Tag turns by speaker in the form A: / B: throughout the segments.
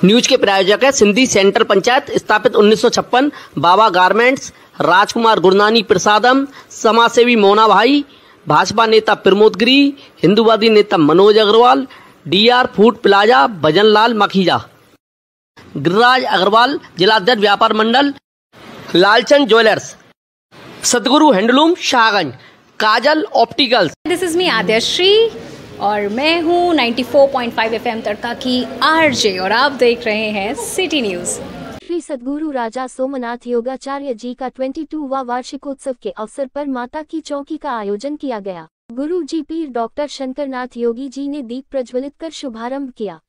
A: News के प्रायोजक है सिंधी सेंटर पंचायत, स्थापित 1956, बाबा गारमेंट्स, राजकुमार गुरनानी प्रसादम, समाजसेवी मोना भाई, भाजपा नेता प्रमोद गिरी, हिंदूवादी नेता Manoj Agarwal, DR food plaza, Bhajanlal Makhija, Giriraj Agarwal, जिलाध्यक्ष व्यापार मंडल, Lalchand jewellers, Sadguru handloom Shahganj, Kajal opticals.
B: This is me Aadyashri और मैं हूँ 94.5 FM तड़का की आरजे और आप देख रहे हैं सिटी न्यूज।
C: श्री सद्गुरु राजा सोमनाथ योगाचार्य जी का 22वां वार्षिकोत्सव के अवसर पर माता की चौकी का आयोजन किया गया। गुरु जी पीर डॉक्टर शंकरनाथ योगी जी ने दीप प्रज्वलित कर शुभारंभ किया।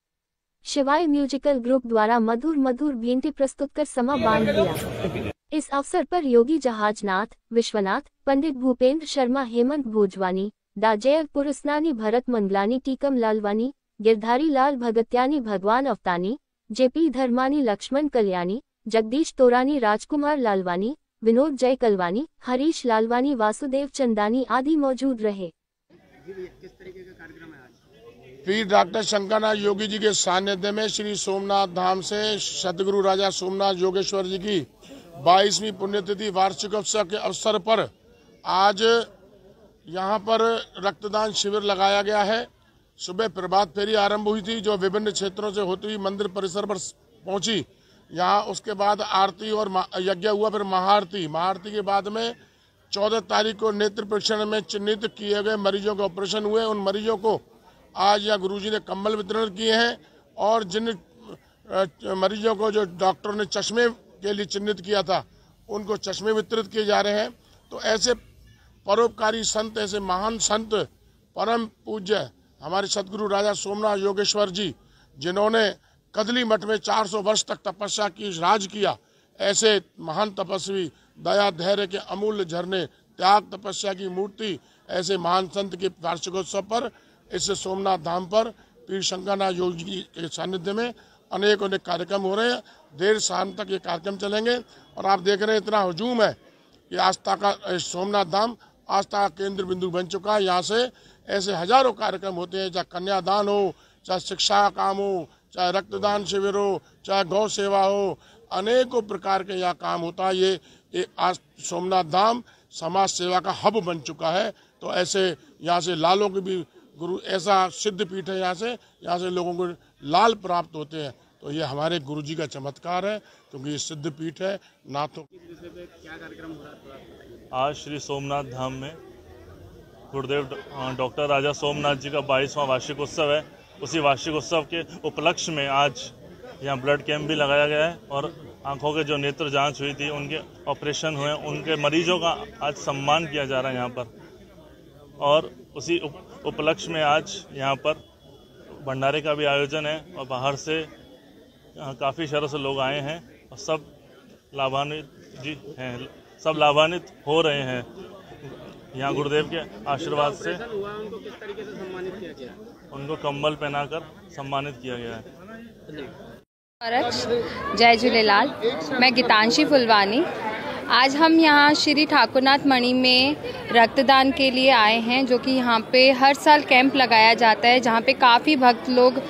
C: शिवाय म्यूजिकल ग्रुप द्वारा मधुर भेंटे प्रस्तुत कर समा बांध दिया। इस अवसर पर योगी जहाजनाथ, विश्वनाथ, पंडित भूपेंद्र शर्मा, हेमंत भोजवानी, दाजय पुरस्नानी, भरत मंगलानी, टीकम लालवानी, गिरधारी लाल भगत्यानी, भगवान अवतानी, जेपी धर्मानी, लक्ष्मण कल्याणी, जगदीश तोरानी, राजकुमार लालवानी, विनोद जय कलवानी, हरीश लालवानी, वासुदेव चंदानी आदि मौजूद रहे।
D: किस तरीके का कार्यक्रम है आज? पीर डॉक्टर शंकरनाथ योगी जी के सानिध्य में श्री सोमनाथ धाम से सदगुरु राजा सोमनाथ योगेश्वर जी की 22वीं पुण्यतिथि वार्षिकोत्सव के अवसर पर आज यहाँ पर रक्तदान शिविर लगाया गया है। सुबह प्रभात फेरी आरंभ हुई थी जो विभिन्न क्षेत्रों से होती हुई मंदिर परिसर पर पहुंची। यहाँ उसके बाद आरती और यज्ञ हुआ, फिर महाआरती के बाद में 14 तारीख को नेत्र परीक्षण में चिन्हित किए गए मरीजों के ऑपरेशन हुए। उन मरीजों को आज यहाँ गुरुजी ने कंबल वितरण किए हैं और जिन मरीजों को जो डॉक्टर ने चश्मे के लिए चिन्हित किया था उनको चश्मे वितरित किए जा रहे हैं। तो ऐसे परोपकारी संत, ऐसे महान संत, परम पूज्य हमारे सदगुरु राजा सोमनाथ योगेश्वर जी, जिन्होंने कदली मठ में 400 वर्ष तक तपस्या की, राज किया, ऐसे महान तपस्वी, दया धैर्य के अमूल्य झरने, त्याग तपस्या की मूर्ति, ऐसे महान संत के वार्षिकोत्सव पर इस सोमनाथ धाम पर पीर शंकरनाथ योगी जी के सानिध्य में अनेक कार्यक्रम हो रहे हैं। देर शाम तक ये कार्यक्रम चलेंगे और आप देख रहे हैं इतना हुजूम है कि आस्था का सोमनाथ धाम आस्था का केंद्र बिंदु बन चुका है। यहाँ से ऐसे हजारों कार्यक्रम होते हैं, चाहे कन्यादान हो, चाहे शिक्षा का काम हो, चाहे रक्तदान शिविर हो, चाहे गौ सेवा हो, अनेकों प्रकार के यहाँ काम होता है। ये आज सोमनाथ धाम समाज सेवा का हब बन चुका है। तो ऐसे यहाँ से लालों की भी गुरु, ऐसा सिद्ध पीठ है, यहाँ से लोगों को लाल प्राप्त होते हैं। तो ये हमारे गुरु जी का चमत्कार है क्योंकि ये सिद्ध पीठ है। नाथों क्या कार्यक्रम हो रहा है
E: आज श्री सोमनाथ धाम में? गुरुदेव डॉक्टर राजा सोमनाथ जी का 22वां वार्षिकोत्सव है। उसी वार्षिकोत्सव के उपलक्ष्य में आज यहाँ ब्लड कैंप भी लगाया गया है और आंखों के जो नेत्र जांच हुई थी, उनके ऑपरेशन हुए, उनके मरीजों का आज सम्मान किया जा रहा है यहाँ पर। और उसी उपलक्ष्य में आज यहाँ पर भंडारे का भी आयोजन है और बाहर से काफ़ी शहरों से लोग आए हैं और सब लाभान्वित हो रहे हैं। यहाँ गुरुदेव के आशीर्वाद से
D: उनको किस तरीके से सम्मानित किया गया?
E: उनको कंबल पहनाकर सम्मानित किया गया है।
B: जय झूलेलाल, मैं गीतांशी फुलवानी। आज हम यहाँ श्री ठाकुरनाथ मणि में रक्तदान के लिए आए हैं, जो कि यहाँ पे हर साल कैंप लगाया जाता है, जहाँ पे काफ़ी भक्त लोग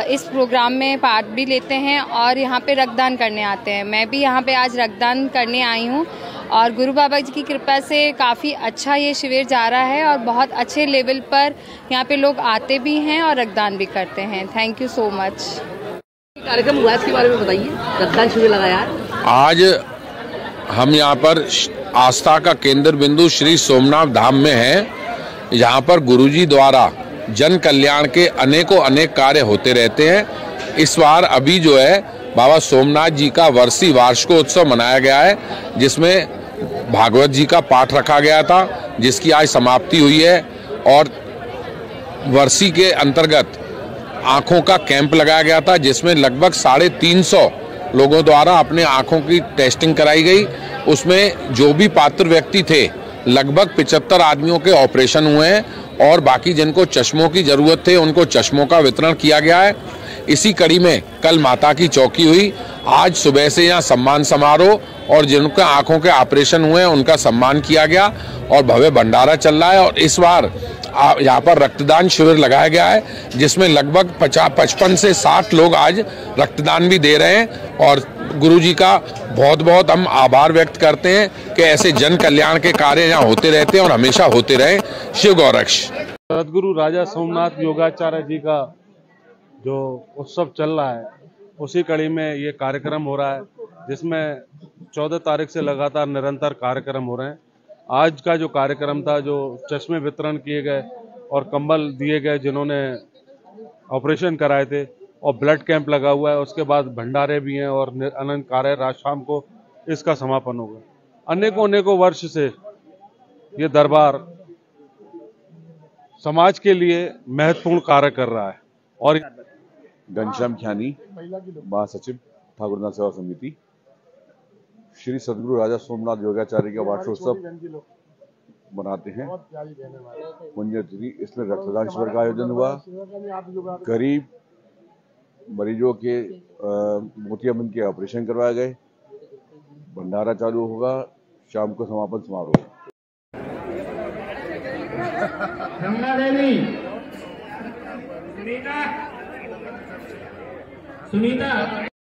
B: इस प्रोग्राम में पार्ट भी लेते हैं और यहाँ पे रक्तदान करने आते हैं। मैं भी यहाँ पे आज रक्तदान करने आई हूँ और गुरु बाबा जी की कृपा से काफ़ी अच्छा ये शिविर जा रहा है और बहुत अच्छे लेवल पर यहाँ पे लोग आते भी हैं और रक्तदान भी करते हैं। Thank you so much.
A: कार्यक्रम हुआ इसके बारे में बताइए, रक्तदान शिविर लगाया है।
F: आज हम यहाँ पर आस्था का केंद्र बिंदु श्री सोमनाथ धाम में हैं। यहाँ पर गुरुजी द्वारा जन कल्याण के अनेक कार्य होते रहते हैं। इस बार अभी जो है बाबा सोमनाथ जी का वार्षिकोत्सव मनाया गया है, जिसमें भागवत जी का पाठ रखा गया था, जिसकी आज समाप्ति हुई है। और वर्षी के अंतर्गत आँखों का कैंप लगाया गया था, जिसमें लगभग 350 लोगों द्वारा अपने आँखों की टेस्टिंग कराई गई। उसमें जो भी पात्र व्यक्ति थे, लगभग 75 आदमियों के ऑपरेशन हुए हैं और बाकी जिनको चश्मों की ज़रूरत थे उनको चश्मों का वितरण किया गया है। इसी कड़ी में कल माता की चौकी हुई। आज सुबह से यहाँ सम्मान समारोह और जिनका आँखों के ऑपरेशन हुए हैं उनका सम्मान किया गया और भव्य भंडारा चल रहा है। और इस बार यहाँ पर रक्तदान शिविर लगाया गया है, जिसमें लगभग 55 से 60 लोग आज रक्तदान भी दे रहे हैं। और गुरुजी का बहुत बहुत हम आभार व्यक्त करते हैं कि ऐसे जन कल्याण के कार्य यहाँ होते रहते हैं और हमेशा होते रहे। शिव गौरक्ष।
G: सदगुरु राजा सोमनाथ योगाचार्य जी का जो उत्सव चल रहा है, उसी कड़ी में ये कार्यक्रम हो रहा है, जिसमें 14 तारीख से लगातार निरंतर कार्यक्रम हो रहे हैं। आज का जो कार्यक्रम था, जो चश्मे वितरण किए गए और कंबल दिए गए जिन्होंने ऑपरेशन कराए थे, और ब्लड कैंप लगा हुआ है, उसके बाद भंडारे भी हैं और अनंत कार्य रात शाम को इसका समापन होगा। अनेकों वर्ष से ये दरबार समाज के लिए महत्वपूर्ण कार्य कर रहा है। और
H: घनश्याम ख्यानी, महासचिव ठाकुरनाथ सेवा समिति। श्री सदगुरु राजा सोमनाथ योगाचार्य का वार्षिकोत्सव मनाते हैं, पुण्यतिथि। इसमें रक्तदान शिविर का आयोजन हुआ। गरीब मरीजों के मोतियाबिंद के ऑपरेशन करवाए गए। भंडारा चालू होगा, शाम को समापन समारोह।
I: सुनीता